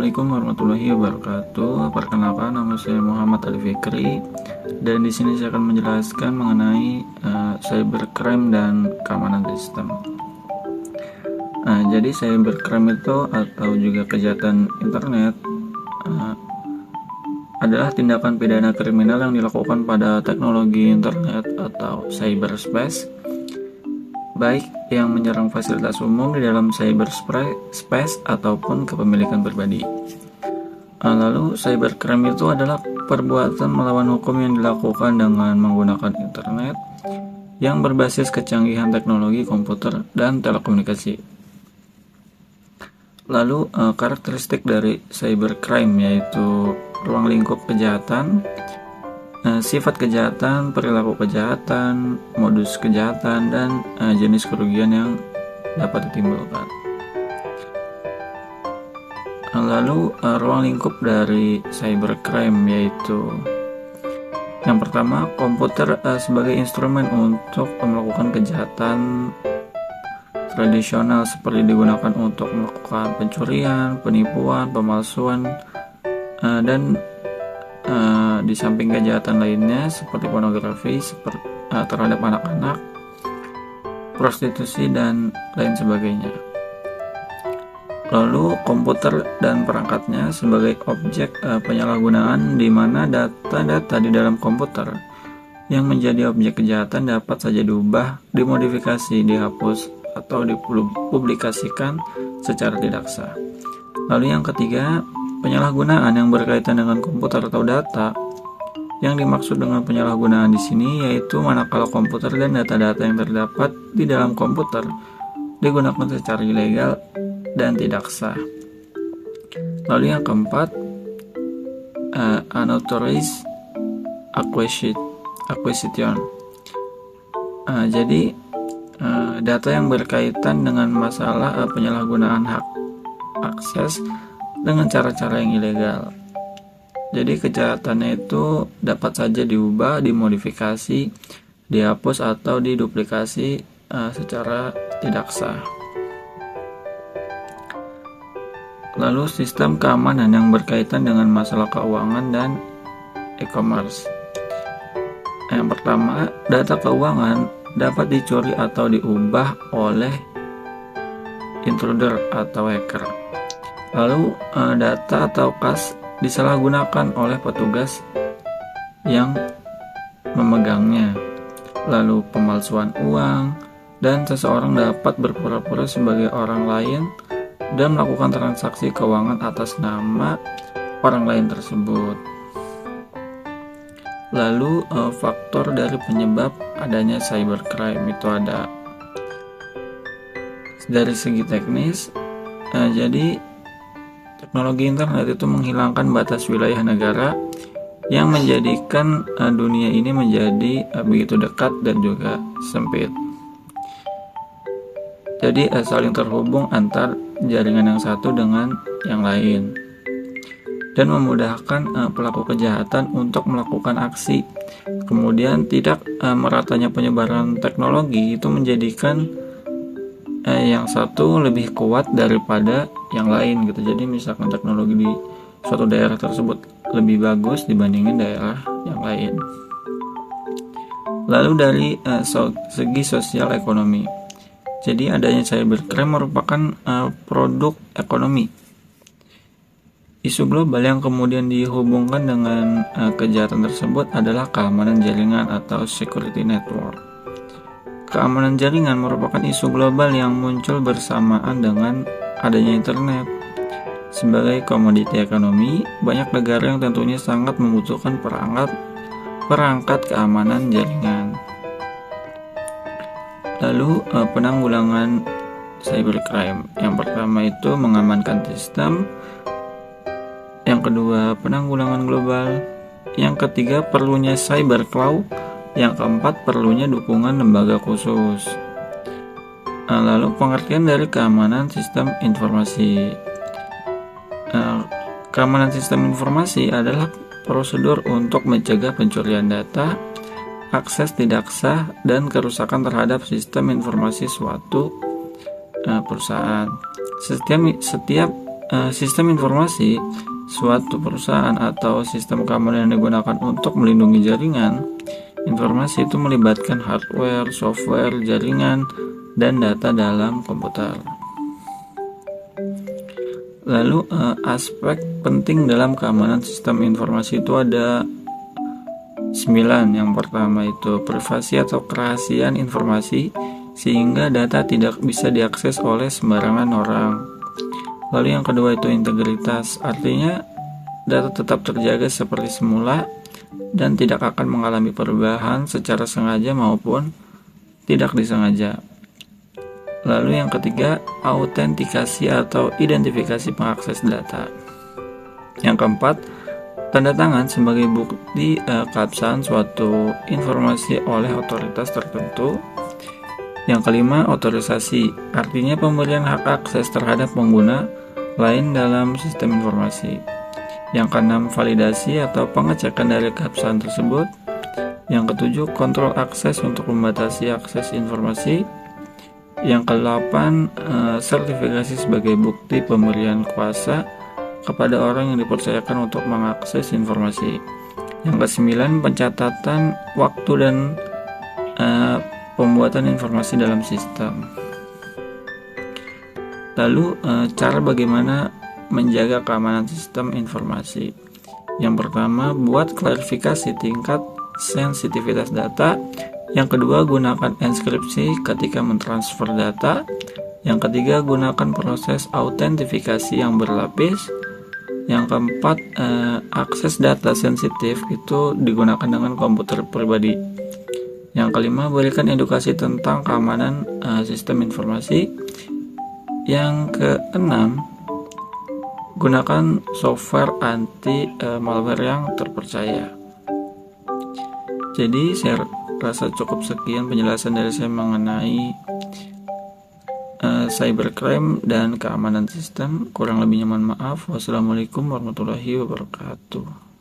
Assalamualaikum warahmatullahi wabarakatuh. Perkenalkan, nama saya Muhammad Ali Fikri dan di sini saya akan menjelaskan mengenai cybercrime dan keamanan sistem. Jadi cybercrime itu atau juga kejahatan internet adalah tindakan pidana kriminal yang dilakukan pada teknologi internet atau cyberspace, baik yang menyerang fasilitas umum di dalam cyberspace ataupun kepemilikan pribadi. Lalu cybercrime itu adalah perbuatan melawan hukum yang dilakukan dengan menggunakan internet yang berbasis kecanggihan teknologi komputer dan telekomunikasi. Lalu karakteristik dari cybercrime yaitu ruang lingkup kejahatan, sifat kejahatan, perilaku kejahatan, modus kejahatan, dan jenis kerugian yang dapat ditimbulkan. Lalu ruang lingkup dari cybercrime yaitu yang pertama, komputer sebagai instrumen untuk melakukan kejahatan tradisional seperti digunakan untuk melakukan pencurian, penipuan, pemalsuan, dan di samping kejahatan lainnya seperti pornografi terhadap anak-anak, prostitusi, dan lain sebagainya. Lalu komputer dan perangkatnya sebagai objek penyalahgunaan di mana data-data di dalam komputer yang menjadi objek kejahatan dapat saja diubah, dimodifikasi, dihapus, atau dipublikasikan secara tidak sah. Lalu yang ketiga, penyalahgunaan yang berkaitan dengan komputer atau data. Yang dimaksud dengan penyalahgunaan di sini yaitu manakala komputer dan data-data yang terdapat di dalam komputer digunakan secara ilegal dan tidak sah. Lalu yang keempat, unauthorized acquisition. Jadi data yang berkaitan dengan masalah penyalahgunaan hak akses dengan cara-cara yang ilegal. Jadi kejahatannya itu dapat saja diubah, dimodifikasi, dihapus, atau diduplikasi secara tidak sah. Lalu sistem keamanan yang berkaitan dengan masalah keuangan dan e-commerce. Yang pertama, data keuangan dapat dicuri atau diubah oleh intruder atau hacker. Lalu data atau kas disalahgunakan oleh petugas yang memegangnya. Lalu pemalsuan uang, dan seseorang dapat berpura-pura sebagai orang lain dan melakukan transaksi keuangan atas nama orang lain tersebut. Lalu faktor dari penyebab adanya cybercrime itu ada dari segi teknis. Jadi teknologi internet itu menghilangkan batas wilayah negara yang menjadikan dunia ini menjadi begitu dekat dan juga sempit. Jadi saling terhubung antar jaringan yang satu dengan yang lain dan memudahkan pelaku kejahatan untuk melakukan aksi. Kemudian tidak meratanya penyebaran teknologi itu menjadikan yang satu lebih kuat daripada yang lain gitu. Jadi misalkan teknologi di suatu daerah tersebut lebih bagus dibandingin daerah yang lain. Lalu dari segi sosial ekonomi. Jadi adanya cybercrime merupakan produk ekonomi. Isu global yang kemudian dihubungkan dengan kejahatan tersebut adalah keamanan jaringan atau security network. Keamanan jaringan merupakan isu global yang muncul bersamaan dengan adanya internet. Sebagai komoditi ekonomi, banyak negara yang tentunya sangat membutuhkan perangkat keamanan jaringan. Lalu penanggulangan cybercrime. Yang pertama itu mengamankan sistem. Yang kedua, penanggulangan global. Yang ketiga, perlunya cyber law. Yang keempat, perlunya dukungan lembaga khusus. Lalu pengertian dari keamanan sistem informasi. Keamanan sistem informasi adalah prosedur untuk mencegah pencurian data, akses tidak sah, dan kerusakan terhadap sistem informasi suatu perusahaan. Setiap Sistem informasi suatu perusahaan atau sistem keamanan yang digunakan untuk melindungi jaringan informasi itu melibatkan hardware, software, jaringan, dan data dalam komputer. Lalu aspek penting dalam keamanan sistem informasi itu ada 9. Yang pertama itu privasi atau kerahasiaan informasi sehingga data tidak bisa diakses oleh sembarangan orang. Lalu yang kedua itu integritas, artinya data tetap terjaga seperti semula dan tidak akan mengalami perubahan secara sengaja maupun tidak disengaja. Lalu yang ketiga, autentikasi atau identifikasi pengakses data. Yang keempat, tanda tangan sebagai bukti keabsahan suatu informasi oleh otoritas tertentu. Yang kelima, otorisasi, artinya pemberian hak akses terhadap pengguna lain dalam sistem informasi. Yang keenam, validasi atau pengecekan dari keabsahan tersebut. Yang ketujuh, kontrol akses untuk membatasi akses informasi. Yang kedelapan, sertifikasi sebagai bukti pemberian kuasa kepada orang yang dipercayakan untuk mengakses informasi. Yang kesembilan, pencatatan waktu dan pembuatan informasi dalam sistem. Lalu cara bagaimana menjaga keamanan sistem informasi. Yang pertama, buat klarifikasi tingkat sensitivitas data. Yang kedua, gunakan enkripsi ketika mentransfer data. Yang ketiga, gunakan proses autentifikasi yang berlapis. Yang keempat, akses data sensitif itu digunakan dengan komputer pribadi. Yang kelima, berikan edukasi tentang keamanan sistem informasi. Yang keenam, gunakan software anti malware yang terpercaya. Jadi saya rasa cukup sekian penjelasan dari saya mengenai cybercrime dan keamanan sistem. Kurang lebihnya mohon maaf. Wassalamualaikum warahmatullahi wabarakatuh.